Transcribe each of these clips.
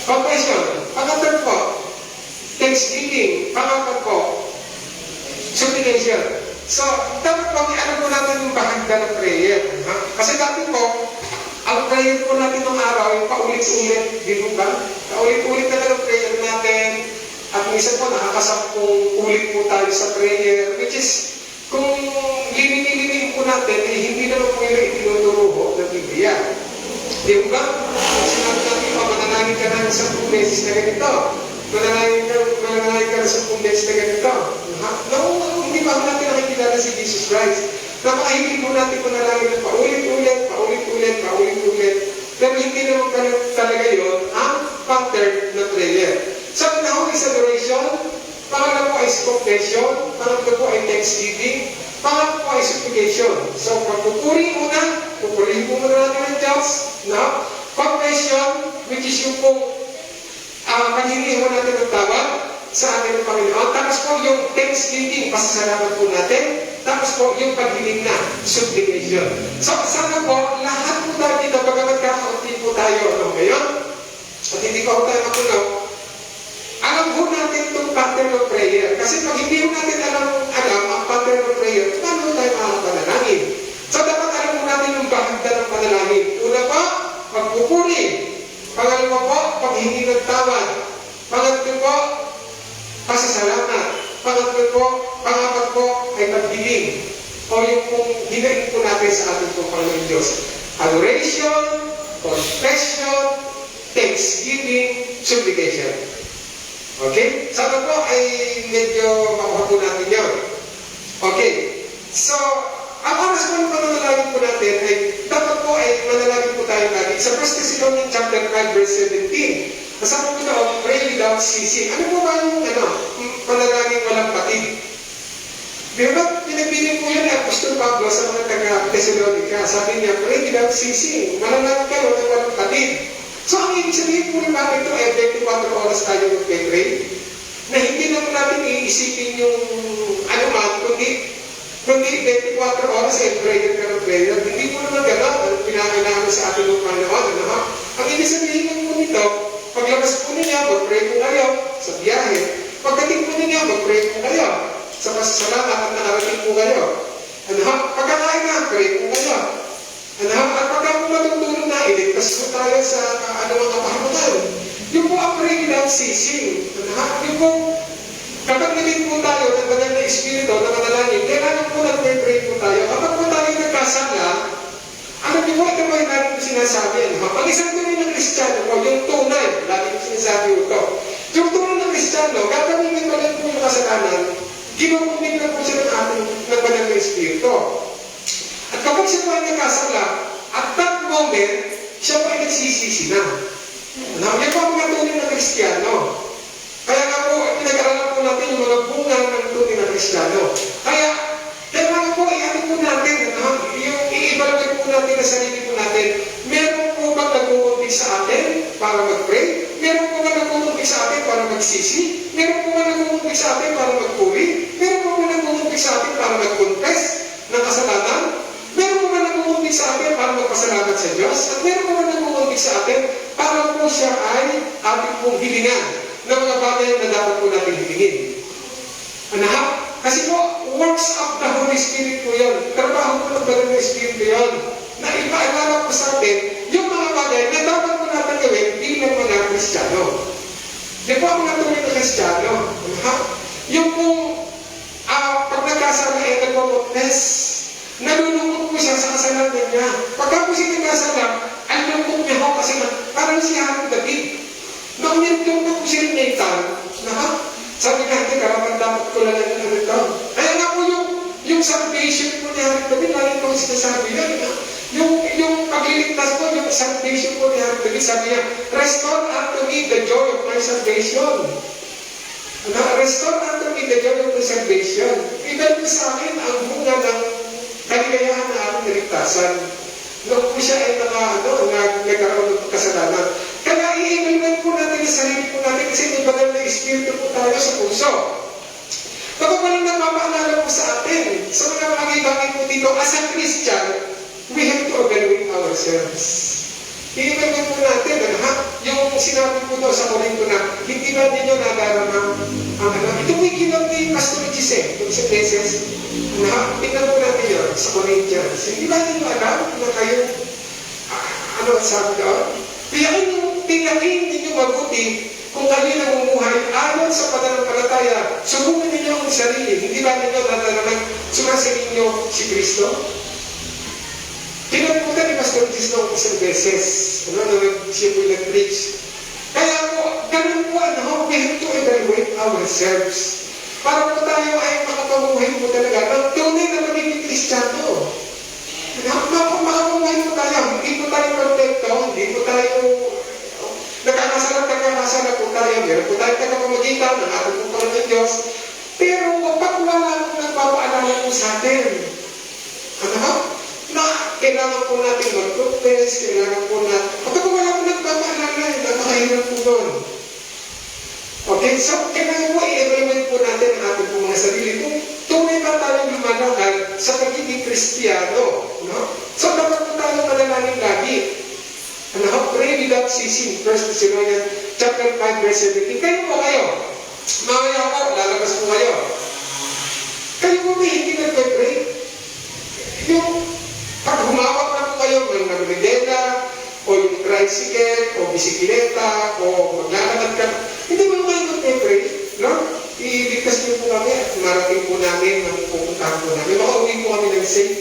Confession. Pangatlo po, thanksgiving. Pangatlo po, supplication. So, dapat po, ano po natin yung bahagda ng prayer. Ha? Kasi dati po, ang prayer po natin ng araw, yung paulit-ulit, di ba? Paulit-ulit na lang prayer natin. At minsan po, nakakasampung ulit po tayo sa prayer, which is, kung lilinihin po natin, eh, hindi naman po yung itinuturo ho ng Biblia. Di ba? Sinabi natin po, mananangin ka na sa 10 beses na ganito. Mananangin ka na sa 10 beses na ganito. Hindi ba natin nakikilala si Jesus Christ? Napakahilig po natin panalangin na paulit-ulit, paulit-ulit, paulit-ulit. Pero hindi naman talaga yun ang pattern na prayer. So, now is adoration. Pangalawa po ay confession. Pangatlo po ay thanksgiving. Pangatlo po ay supplication. So, pagpupuri muna, pupurihin po muna natin ang Diyos. No? Confession, which is yung pong paghingi mo natin ng tawad sa ating Panginoon. Tapos po yung thanksgiving, pasasalamat po natin. Tapos po yung paghiling na supplication. So, sana po, lahat po tayo dito, bagamat kakaunti po tayo ngayon, at hindi ko tayo makulong, alam po natin itong pattern of prayer. Kasi pag hindi po natin alam ang pattern of prayer, paano tayo makapanalangin? So, dapat alam po natin yung bahagda ng panalangin. Una po, pagpupuri. Pangalawa po, paghingi ng tawad. Pangatlo po, pasasalamat. Pangapat po ay paghiling. O yung kung hinain po natin sa ating pong Panginoon Diyos. Adoration, confession, thanksgiving, supplication. Okay? Sana po ay medyo makuha po natin yun. Okay. So, ang oras po ng pananalangin po natin ay dapat po ay manalangin po tayo lagi. Sa 1 Thessalonians chapter 5 verse 17, nasabi po doon, pray without ceasing. Ano po ba yung panalangin walang patid? Di ba? Pinagpili po yun ni Apostol Pablo sa mga taga-Thessalonica. Sabi niya, pray without ceasing. Manalangin kayo ng walang patid. So, ang ibig sabihin po naman ito ay 24 oras tayo mag-pray na hindi naman natin iisipin yung anuman, kundi 24 oras ay prayer ka ng prayer. Hindi po naman gano'n ang pinakailangan sa ating ng Panginoon. Ang ibig sabihin lang po nito, paglabas po niya, mag-pray po kayo sa biyahe. Pagdating po niya, mag-pray po kayo sa pasasalamat at nakarating po kayo. Pagkakain na, pray po kayo. At pagka po matutulog na, iligtas po tayo sa anumang kapahamakan. Yung po ang pray without ceasing. Yung po, kapag nilin po tayo ng banal na Espiritu na manalangin, kailangan po nag-pray po tayo. Kapag po tayo nagkasala, ano po ito ba yung natin po sinasabi? Ang isang tunay ng Kristiyano po, yung tunay, lagi po sinasabi ito. Yung tunay ng Kristiyano, gagawin yung banal po yung kasalanan, ginukunin na po siya ng ating ng banal na Espiritu. At kapag siya po ay nagkasala, at that moment, siya po ay nagsisisi na. Yan po ang mga tunay ng Kristiyano. Kaya nga po, pinag-aralan po natin yung mga bunga ng tunay ng Kristiyano. Kaya, kailangan po, i-ano po natin, yung i-evaluate po natin na sarili po natin. Meron po ba nag-uumpig sa atin para mag-pray? Meron po ba nag-uumpig sa atin para magsisi? Meron po ba nag-uumpig sa atin para magpuri? Meron po ba nag-uumpig sa atin para mag-confess ng kasalanan? Meron po ba nag-uumpig sa atin para magpasalamat sa Diyos? At meron po ba nag-uumpig sa atin para po siya ay ating pong hilingan ng mga bagay na dapat po natin hilingin? Kasi po, works of the Holy Spirit po yun. Trabaho po ng Banal na Espiritu yun. Na ipa-alala po sa atin yung mga bagay na dapat po natin gawin bilang mga Kristiyano. Di po ang mga tunay na Kristiyano. Yung pong pag nagkasala ay nagpo-confess, nalulungkot po siya sa kasalanan niya. Pagka po siya nagkasala, ang lungkot niya ho kasi parang si Haring David. Nung nilungkot po siya ng Nathan, sabi natin, karapan dapat ko lang ng ito. Kaya nga po yung salvation po ni Haring David, lagi po sinasabi yan. Yung pagliligtas po, yung salvation po ni Haring David, sabi niya, restore unto me the joy of my salvation. Restore unto me the joy of my salvation. Ibalik po sa akin ang bunga ng kaligayahan na aking naligtasan. Noong po siya ay nagkaroon ng kasalanan. Kaya i-evaluate po natin sa sarili po natin kasi may banal na Espiritu po tayo sa puso. Kapag walang nagpapaalala po sa atin, sa mga bagay-bagay po dito, as a Christian, we have to evaluate ourselves. I-evaluate po natin, yung sinabi ko daw sa Corinto na, hindi ba ninyo nadarama ang ano? Ito may ginawa ni Pastor Giselle, kung sa places, na tingnan po natin yun sa Corinthians. Hindi ba ninyo alam na kayo, ano sabi doon? Tiyakin ninyo mabuti kung kayo namumuhay ayon sa pananampalataya, subukan ninyo ang sarili. Hindi ba ninyo nadarama sumasaling ninyo si Kristo? Pinapunta ni Pastor Giselle isang beses, siya po nag-preach. Kaya po, ganun po, we have to evaluate ourselves. Para po tayo ay makapamuhay po talaga ng tunay na magiging Kristiyano. Makapamuhay po tayo, hindi po tayo perfecto, hindi po tayo nakakasala po tayo, meron po tayo tagapamagitan ng ating po Panginoon Diyos. Pero kapag wala po nagpapaalala po sa atin, na kailangan po natin mag-confess, kailangan po natin, kapag wala po nagpapaalala, napakahirap po doon. Okay, so kailangan po i-evaluate po natin ang ating po mga sarili kung tunay ba tayo lumalakad sa pagiging Kristiyano. No? So dapat po tayo manalangin lagi. Pray without ceasing. 1 Thessalonians chapter 5 verse 17. Kayo po kayo. Mamaya po, lalabas po kayo. Kayo po may hindi nagpe-pray. Yung pag humawak na po kayo ng nagmedela, o yung tricycle, o bisikleta, o maglalakad ka, hindi mo kayo nagpe-pray. No? Iligtas niyo po kami at marating po namin ang pupuntahan po namin. Makauwi po kami ng safe.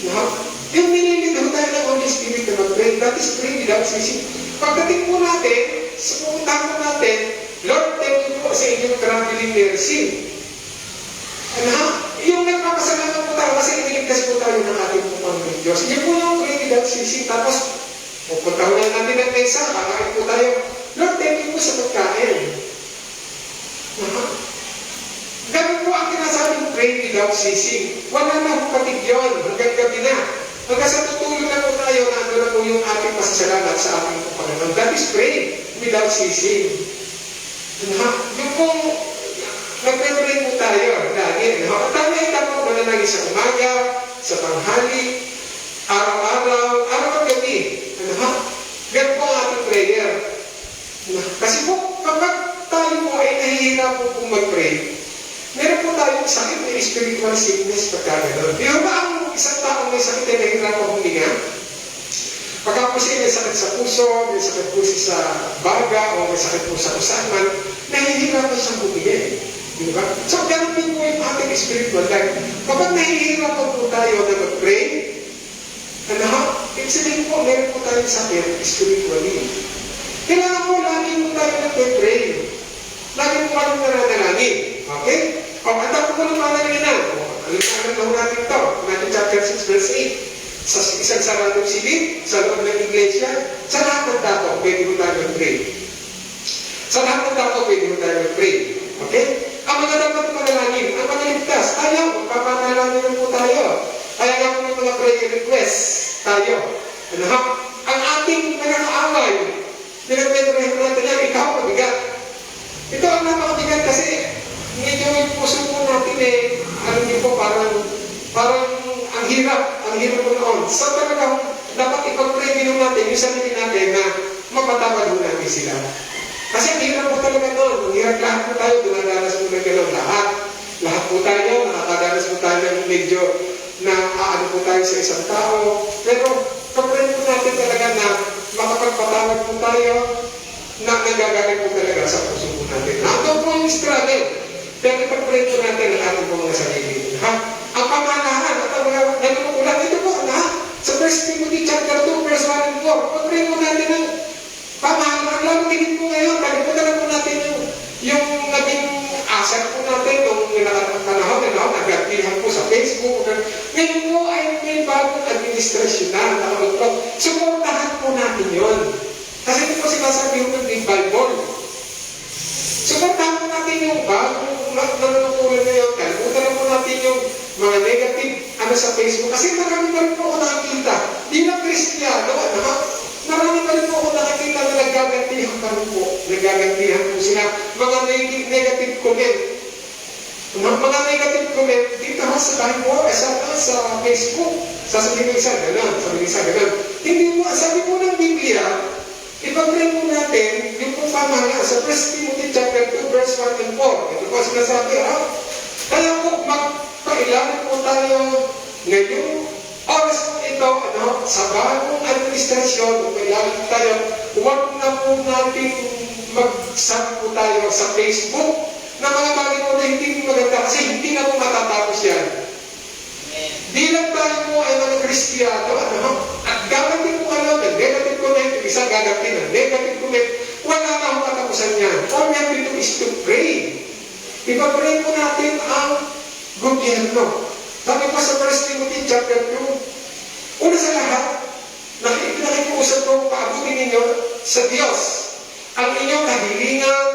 No? Yung nililito tayo ng Holy Spirit na mag-pray, that is pray without ceasing. Pagdating po natin, sa pupuntahan po natin, Lord, thank you po sa inyong traveling mercy. Yung nagpapasalamat po tayo kasi iniligtas po tayo ng ating po Panginoon Diyos. Yan po yung pray without ceasing. Tapos, pupuntahan na natin ng mesa, kakain po tayo. Lord, thank you po sa pagkain. Ganun po ang kinasabing pray without ceasing. Wala na po katig yun, hanggang gabi na. Hanggang sa tutulog na po tayo na ano na po yung ating pasasalamat sa ating Panginoon. That is pray without ceasing. Yung pong nagpe-pray po tayo lagi. At tayo ay tapos mananagin sa umaga, sa tanghali, araw-araw, araw-gabi. Ganun po ang ating prayer. Kasi po, kapag tayo po ay nahihirap po kung mag-pray, meron po tayong sakit na spiritual sickness pagkaganon. Di ba ang isang taong may sakit ay nahihirapan huminga? Pagka po siya may sakit sa puso, may sakit po siya sa baga, o may sakit po sa kusaman, nahihirapan siyang huminga. Di ba? So, ganun din po yung ating spiritual life. Kapag nahihirapan po tayo na mag-pray, ibig sabihin po, meron po tayong sakit spiritually. Kailangan po lagi po tayo nag-pray. Lagi po kami nananalangin. Okay? Ang tapos ko ng panalangin na. Alam na natin ito. Matthew chapter 6 verse 8. Sa isang saradong silid, sa loob ng iglesia, sa lahat ng tao, pwede mo tayo mag-pray. Sa lahat ng tao, pwede mo tayo mag-pray. Okay? Ang mga dapat panalangin, ang mga ligtas, tayo, papanalangin po tayo. Kaya nga po ng mga prayer request, tayo. Ang ating nagkakaaway, pinagpedrehin natin yan, ikaw mabigat. Ito ang napakabigat kasi medyo yung puso po natin alam niyo po, parang ang hirap po noon. So talagang dapat ipag-pray din natin yung sarili natin na mapatawad mo natin sila. Kasi ang hirap po talaga noon. Ang hirap lahat po tayo, dumadanas po na gano'n lahat. Lahat po tayo, nakakadanas po tayo ng medyo na aano po tayo sa isang tao. Pero pag-pray po natin talaga na makapagpatawad po tayo, na nagagaling po talaga sa puso po natin. Ito po yung struggle. Pero ipag-pray po natin ang ating po mga sarili. Ang pamanahan at ang mga nanunukulan, ito po, sa 1 Timothy chapter 2, verse 1 and 4, pag-pray po natin ang pamanahan. Lalo tingin po ngayon, kalimutan po natin yung naging asset po natin, yung panahon, nag-activehan po sa Facebook. Ngayon po ay may bagong administrasyon na nakalutong. Suportahan po natin yun. Kasi ito po sinasabi ko ng Bible. Suportahan po natin yung bagong nanunukulan na yun. Kalimutan po natin yung mga negative sa Facebook. Kasi marami pa rin po ako nakikita. Di na Kristiyano, marami pa rin po ako nakikita na nagagantihan pa rin po. Nagagantihan po sila. Mga negative comment. Mga negative comment dito sa Bible, sa Facebook. Sasabihin mo isa, gano'n. Sabi mo isa, gano'n. Hindi mo, sabi po ng Biblia, ipag-pray mo natin pong pamahalaan. Sa 1 Timothy chapter 2, verse 1 and 4. Ito po sinasabi, kaya po magpailalim po tayo ngayong oras po ito, sa bagong administrasyon, magpailalim tayo, huwag na po natin mag-send po tayo sa Facebook na mga bagay po na hindi maganda kasi hindi na po matatapos yan. Di lang tayo po ay mga Kristiyano, at gagawin po ng negative comment, isang gagawin ng negative comment, wala na akong katapusan yan. All we have to do is to pray. Ipapray po natin ang gobyerno. Sabi pa sa 1 Timothy chapter 2, una sa lahat, nakikiusap ko, paabutin ninyo sa Diyos ang inyong kahilingan,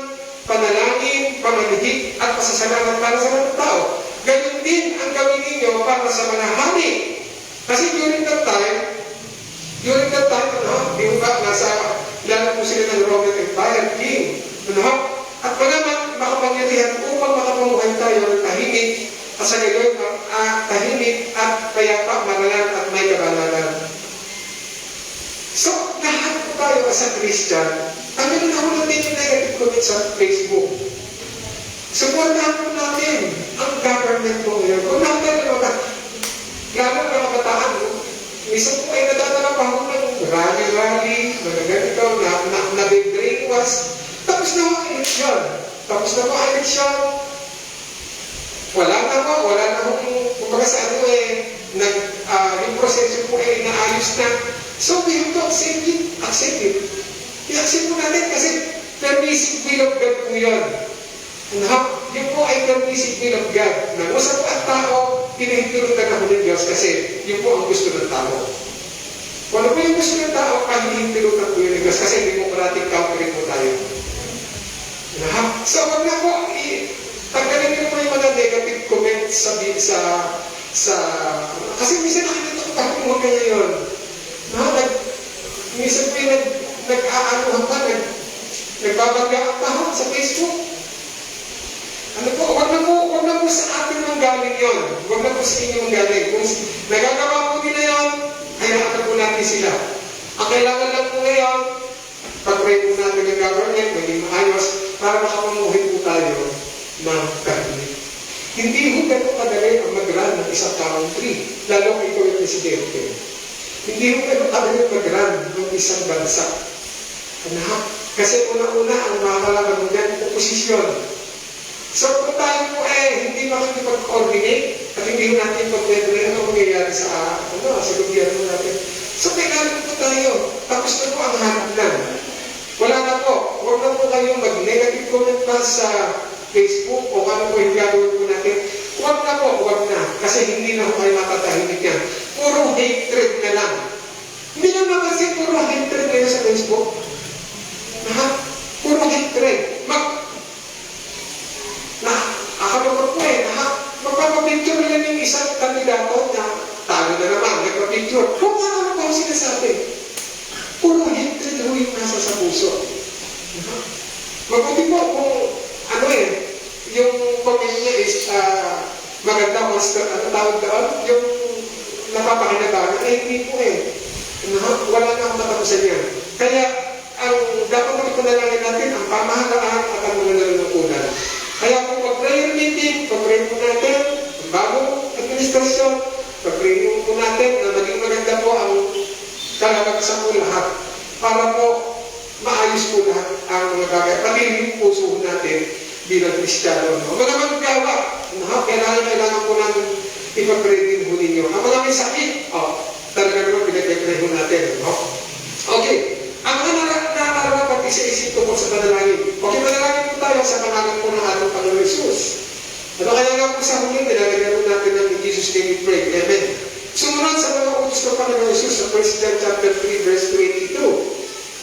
panalangin, pamaligid, at pasasalamat para sa mga tao. Ganyan din ang gawin ninyo para sa mga hari. Kasi during that time, di ba, ilan po sila ng Roman Empire, king. At panaman, makapangyarihan upang makapamuhay tayo ng tahimik, at sa gayon, tahimik at payapa, maralan at may kabanalan. So, lahat po tayo as a Christian, kami na ako natin yung negative comment sa Facebook. Supportahan po natin ang government mo ngayon. Kung natin yung lalo ng mga bataan, minsan po ay nadadala pa ako ng rally, mga ganito, na-brainwash. Tapos na ako eleksyon. Wala na akong, kumbaga sa ano yung proseso po ay inaayos na. So, we have to accept it. I-accept po natin kasi permissive will of God po yun. Yun po ay permissive will of God. Nangusap po ang tao, pinahintulutan ako ng Diyos kasi yun po ang gusto ng tao. Kung ano po yung gusto ng tao, pinahintulutan po yun ng Diyos kasi democratic country po tayo. So, wag na po, tanggalin niyo po yung mga negative comments kasi minsan nakikita ko parang mga kaya yun. Minsan po yung nag-aanuhan pa, nagbabanggaan pa sa Facebook. Wag na po sa atin ang galing yun. Wag na po sa inyo ang galing. Kung nagagawa po nila yun, hayaan po natin sila. Ang kailangan lang po ngayon, pag-pray po natin ng government, maging maayos, para makapamuhin po tayo ng kahit. Hindi po ganun kadali ang mag-run ng isang country, lalo kung ikaw yung presidente. Hindi po ganun kadali mag-run ng isang bansa. Kasi una-una ang makakalaman mo yan, oposisyon. So kung tayo po hindi makikipag-coordinate at hindi natin pag-coordinate ano mangyayari sa gobyerno natin. So kailangan po tayo. Tapos na po ang hanap lang. Wala na po. Huwag na po kayong mag-negative comment pa sa Facebook o ano po yung gagawin po natin. Huwag na. Kasi hindi na po kayo matatahimik yan. Puro hatred na lang. Hindi nyo napansin puro hatred ngayon sa Facebook. Puro hatred. Akalukat po magpapapicture nila yung isang kandidato na talo na naman, nagpapicture. Kung ano po sinasabi? Puro hatred ho yung nasa sa puso. Mabuti po kung yung pamilya niya is maganda o tawag doon, yung napapakinabangan, hindi po wala na akong matapusan yan. Kaya, ang dapat ipanalangin natin, ang pamahalaan at ang mga nalulungkulan. Kaya kung mag-prayer meeting, pag-pray po natin, ang bagong administrasyon, pag-pray po natin na maging maganda po ang kalabagsan po lahat para po maayos po lahat ang mga bagay. Pati puso natin bilang Kristiyano. Ang mga magagawa, kailangan po namin ipag-pray din po ninyo. Ang mga may sakit, talaga naman pinag-pray po natin. Okay. Ang mga nararapat isa-isip tungkol sa panalangin. Okay, panalangin po tayo sa pangalan po ng ating Panginoon Jesus. Kaya nga po sa huli, nilalagyan po natin ng in Jesus' name we pray. Amen. Sumunod sa mga utos ng Panginoon Jesus sa 1 John chapter 3, verse 22.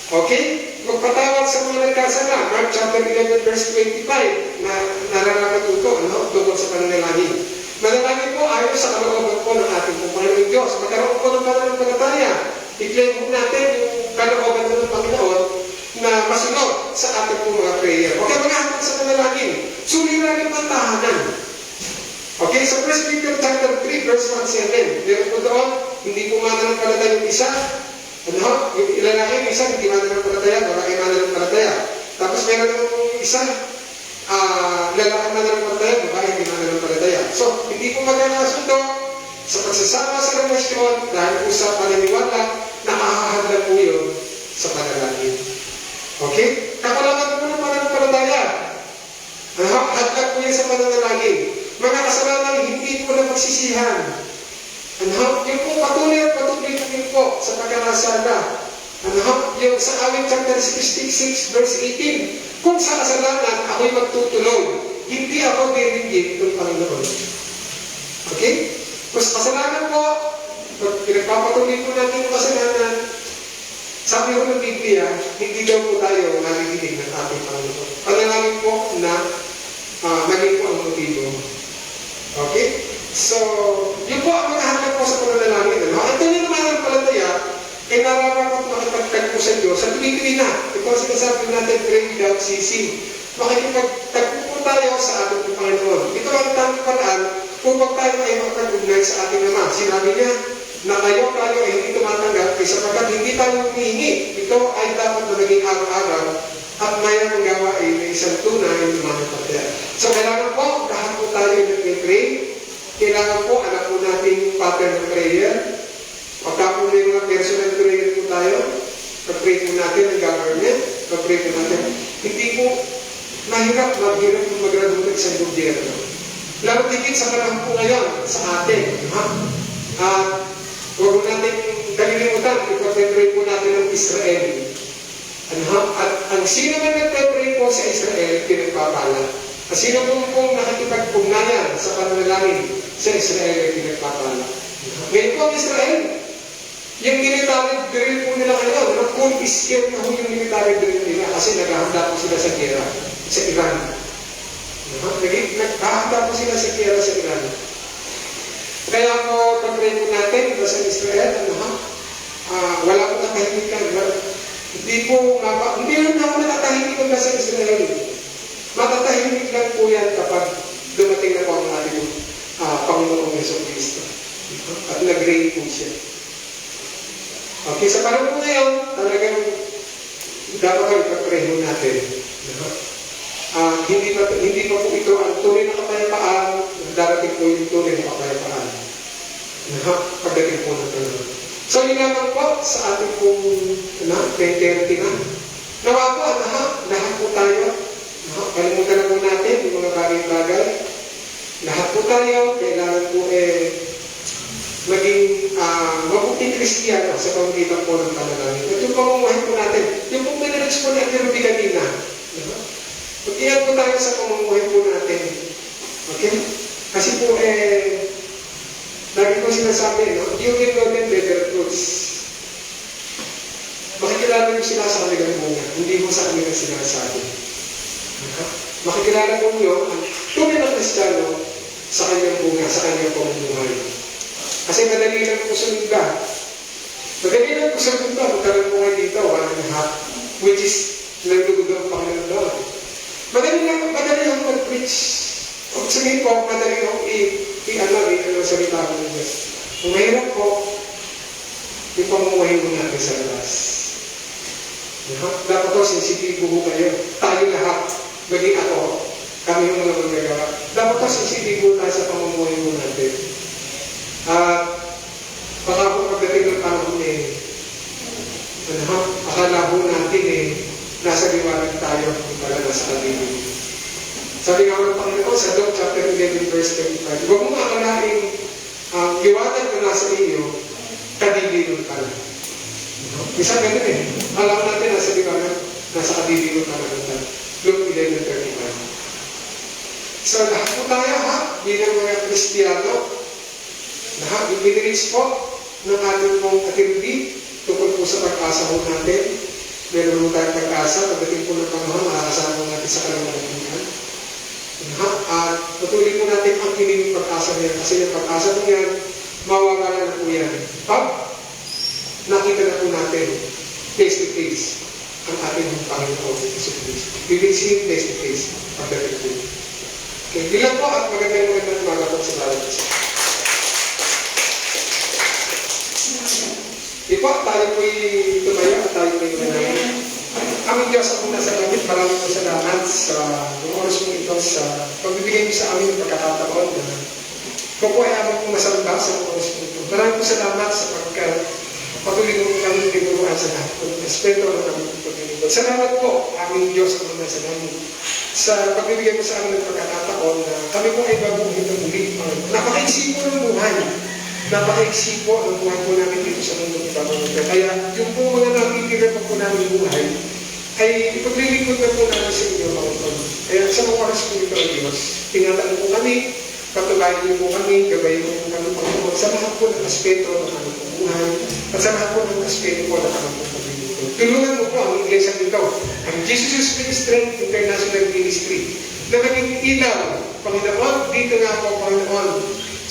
Okay? Magpatawad sa mga nagkasala. Mark chapter 11, verse 25 na nararapat ito tungkol sa panalangin. Manalangin po ayon sa kalooban po ng ating Panginoon Diyos. Magkaroon po ng pananampalataya. I-claim po natin yung kalooban po ng Panginoon na masunod sa ating po mga prayer. Okay, mga hatag sa panalangin. Suliranin ang tahanan. Okay, sa 1 Peter chapter 3, verse 1-7. Meron po doon, hindi po mananampalataya yung isa. Yung ilalaki yung isa, hindi mananampalataya, babae mananampalataya. isa, lalaki mananampalataya, babae hindi mananampalataya. So, hindi po magkakasundo sa pagsasama sa relasyon dahil po sa paniniwala, nakakahadlan po yun sa panalangin. Okay? Kakulangan po ng pananampalataya. Hadlan po yan sa pananalangin. Mga kasalanan, hindi po na pagsisihan. Yung po patuloy at patuloy po sa pagkakasala. Yung sa awit chapter 66 verse 18, kung sa kasalanan ako'y magtutuloy, hindi ako diringgit ng Panginoon. Okay? Kung sa kasalanan po, pag pinagpapatuloy po natin yung kasalanan, sabi ko ng Biblia, hindi daw po tayo narinig ng ating Panginoon. Panalangin po na maging po ang motibo. Okay? So, yun po ang mga hanap po sa pananalangin. Ito na naman ang palataya, ay nararapat makipagtagpo sa Diyos sa tuwing-tuwing na. Ito ang sinasabi natin, pray without ceasing. Makikipagtagpo po tayo sa ating Panginoon. Ito ang tamang paraan upang tayo ay makapag-ugnay sa ating Ama. Sinabi niya na tayo ay hindi tumatanggap sapagkat hindi tayo humihingi. Ito ay dapat na maging araw-araw at mayroon ang gawain na isang tunay na mananampalataya. So, kailangan po, lahat po tayo nag-pray. Kailangan po, alam po natin yung pattern ng prayer. Pagka po na yung mga personal prayer po tayo, pag-pray po natin ng government, pag-pray po natin, hindi po mahirap po mag-graduate sa gobyerno. Lalo tigit sa panahon po ngayon, sa atin. Huwag po natin kalilimutan, ipag-pray po natin ng Israel. At ang sino man nag-pray po sa Israel, pinagpapala. At sino pong nakikipag-ugnayan sa pananalangin sa Israel ay pinagpapala. Ngayon po ang Israel, yung military drill po nila ngayon, nag-confiscate na po yung military drill nila kasi naghahanda po sila sa gera sa Iran. Naghahanda po sila sa gera sa Iran. Kaya po, pag-pray po natin sa Israel, wala po nakahimikan. Hindi rin ako nakatahimikan sa Israel. Matatahimik lang po yan kapag dumating na po ang ating Panginoong Jesucristo. At nag-reign po siya. Okay, sa panahon po ngayon, talagang dapat kayo pag-pray natin. Hindi pa po ito ang tunay na kapayapaan, darating po yung tunay na kapayapaan. Pagdating po ng panahon. So, yun naman po sa ating pong 2030 na. Nawa po, lahat po tayo. Kalimutan na po natin yung mga bagay-bagay. Lahat po tayo, kailangan po maging mabuting Kristiyano sa pamagitan po ng panalangin. At yung pamumuhay po natin, yung pong minarits po natin Ruby kanina. Mag-iyan po tayo sa pamumuhay po natin. Okay? Kasi po, lagi po sinasabi, you will know them by their fruits. Makikilala nyo sila sa kanilang bunga, hindi mo sa kanilang sinasabi. Makikilala po nyo ang tunay na Kristiyano sa kanyang bunga, sa kanyang pamumuhay. Kasi madali lang po sumigba. Madali lang po sumigba, magkaroon po ngayon dito, 1.5, which is nagdugod ang Panginoon doon. Madali lang mag-preach. Kung sabihin po, madali lang i-ano salita ko ng Diyos. Kung mahirap po, yung pamumuhay mo natin sa labas. Dapat po, sensitibo po kayo. Tayo lahat, maging ako, kami yung mga magagawa. Dapat po, sensitibo tayo sa pamumuhay mo natin. At baka po pagdating ng panahon akala po natin nasa liwanag tayo, kung pala nasa kalibig. Sabi nga ng Panginoon sa Luke chapter 11 verse 25, huwag mo akalain liwanag na nasa iyo, kadiliman ka lang. Isa ganun alam natin nasa liwanag, nasa kadiliman ka lang. Luke 11:35. So lahat po tayo bilang mga Kristiyano, lahat ibinirich po ng ating pong atindi tungkol po sa pag-asa po natin. Meron po tayong pag-asa, pagdating po ng panahon, makakasama po natin sa kalamanan. At patuloy po natin ang kinig pag-asa niya kasi yung pag-asa po yan, mawawala na po yan. Pag nakita na po natin face to face ang ating Panginoon Jesucristo. We will see him face to face pagdating po. Okay, bilang po at magandang umaga po sa bawat isa. Di po, tayo po'y tumayo at tayo po'y manayang. Aming Diyos ang muna sa langit, maraming po salamat sa oras mo ito sa pagbibigay mo sa amin ng pagkakataon na kung po ay aming pong masamba sa oras mo ito. Maraming po salamat sa patuloy mo kami tinuruan sa lahat po ng respeto ng aming pagkakataon. Salamat po, aming Diyos ang muna sa langit, sa pagbibigay mo sa amin ng pagkakataon na kami po ay babuhin ng muli. Napakaiksi po ng buhay. Napakaiksi po ng buhay po namin dito sa mundo ng Panginoon. Kaya yung po mga nakikita pa po namin buhay, ay ipaglilingkod na po namin sa inyo, Panginoon. Kaya sa mga oras po ito, Diyos, tingatan po kami, patulayan niyo po kami, gabayin po kami, Panginoon, sa lahat po ng aspeto ng aming buhay, at sa lahat po ng aspeto po ng aming paglilingkod. Tulungan mo po ang iglesia nito, ang Jesus Ministry International Ministry, na naging ilaw, Panginoon, dito nga po, Panginoon,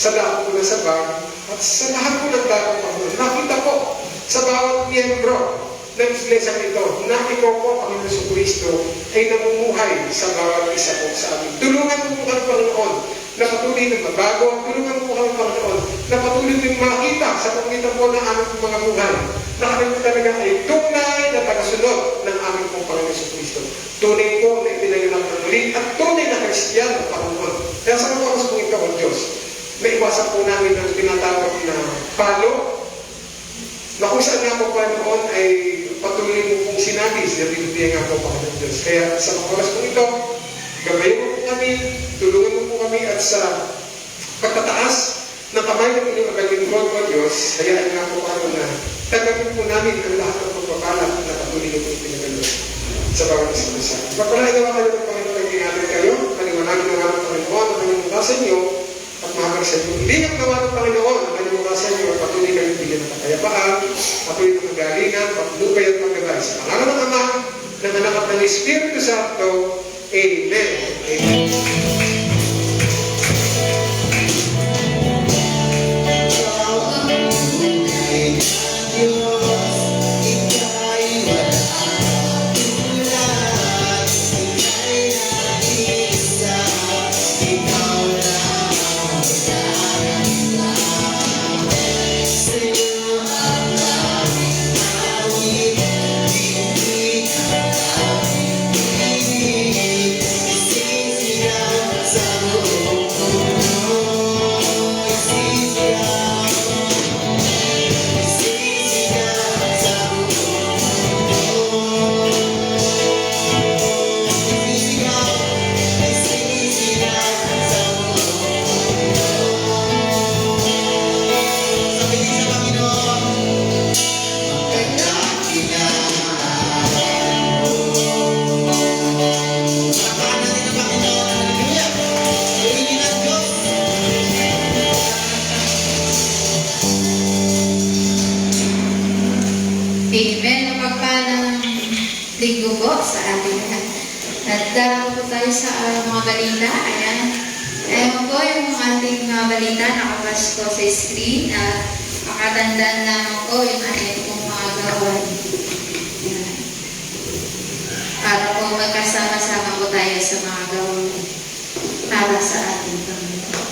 sa lahat po na sa bar, at sa lahat po ng tao, Panginoon. Nakita po sa bawat miyembro ng iglesia nito na ikaw po, Panginoon Jesucristo, ay namumuhay sa bawat isa po sa amin. Tulungan mo po kami, Panginoon, na patuloy na mabago. Tulungan mo po kami, Panginoon, na patuloy na makita sa pagitan po ng aming mga buhay na kami po talaga ay tunay na tagasunod ng aming pong Panginoon Jesucristo. Tunay po na itinayo ng muli at tunay na Kristiyano, Panginoon. Kaya sa mga oras po ito, O Diyos, may iwasan po namin ang tinatawag na palo na kung saan nga po, Panginoon, ay patuloy mo pong sinabi sa Biblia nga po, Panginoon Diyos. Kaya sa mga oras po ito, gabayin mo po kami, tulungan mo po kami at sa pagtataas ng kamay ng inyong agalingkod, O Diyos, hayaan nga po, Panginoon, na tagapin po namin ang lahat ng pagpapala na patuloy mo po pinagalo sa bawat isang isa. Pagpalain naman kayo ng Panginoon, nag-ingatid kayo, paniwanagin naman ng Panginoon, ang kanyang mukha sa inyo, at mahagag sa inyo. Ilingap naman ng Panginoon ang kanyang mukha sa inyo, at patuloy kayong bigyan ng kapayapaan, patuloy ng magalingan, pagpulupay at maggabay. Sa pangalan ng Ama, ng Anak at ng Espiritu Santo. Amen. Amen. Amen. Mapagpalang linggo po sa ating lahat. At dahil po tayo sa mga balita. Ayan. Ayan po yung ating mga balita nakapas po sa screen. At makatandaan naman po yung ating pong mga gawain. Ayan. Para po magkasama-sama po tayo sa mga gawain para sa ating Panginoon.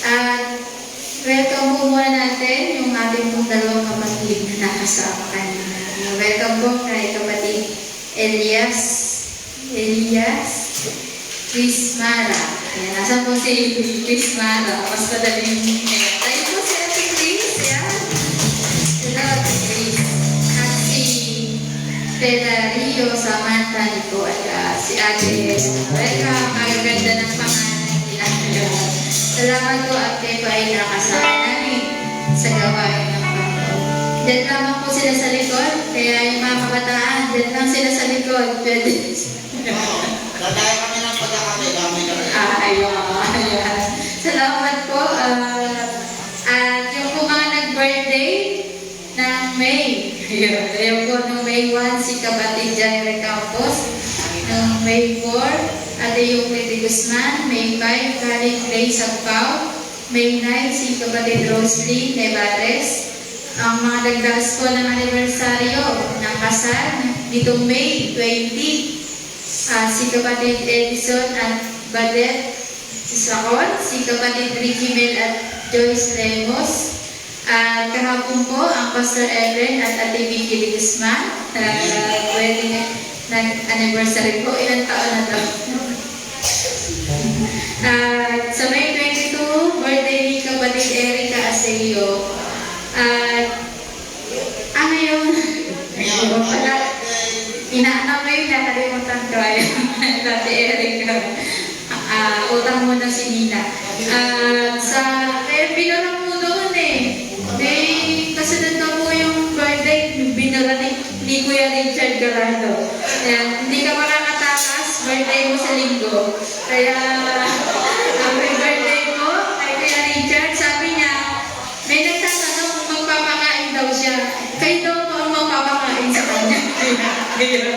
At welcome po muna natin yung ating pong dalawang kapatid na nakasama kanina. Welcome po kay kapatid Elias Chris Mara. Ayan, nasan po si Chris Mara? Mas madaling tayo po si Ate Chris. Ayan. Hello, Ate Chris. At si Telario Samantha po at si Ate. Welcome. Magaganda ng pangalan nila. Salamat po at kayo ay nakasama namin sa gawain ng Panginoon. Diyan lamang po sila sa likod, kaya yung mga kabataan, diyan lang sila sa likod. Pwede. Tatay kami ng pagkakamay kami. Ayan. Salamat po. At yung po mga nag-birthday ng May. Ayun po, noong May 1, si kapatid Jair Campos. Noong May 4, Ate Euclid Guzman. May 5, Karen Clay Sagpao. May 9, si kapatid Roslyn Nevares. Ang mga dagdagas ko ng anibersaryo ng kasal nitong May 20, si kapatid Edison at Badet Sakon, si kapatid Ricky Mel at Joyce Lemos, at kahapon po ang Pastor Evelyn at Ate Vicky Guzman, wedding nag-anniversary po. Ilang taon na to? At sa May 22, birthday ni kapatid Erica Aselio. At ngayon, wala, inaanak ko yung nakalimutan ko ay Dati Erica. Utang mo na si Nina. Binara mo doon eh. Kasunod na po yung birthday, binara ni Kuya Richard Gallardo. Ayan, hindi ka makakatakas, birthday mo sa linggo. Kaya, happy birthday mo kay Kuya Richard. Sabi niya, may nagtatanong kung magpapakain daw siya. Kayo daw po ang magpapakain sa kanya. Ngayon.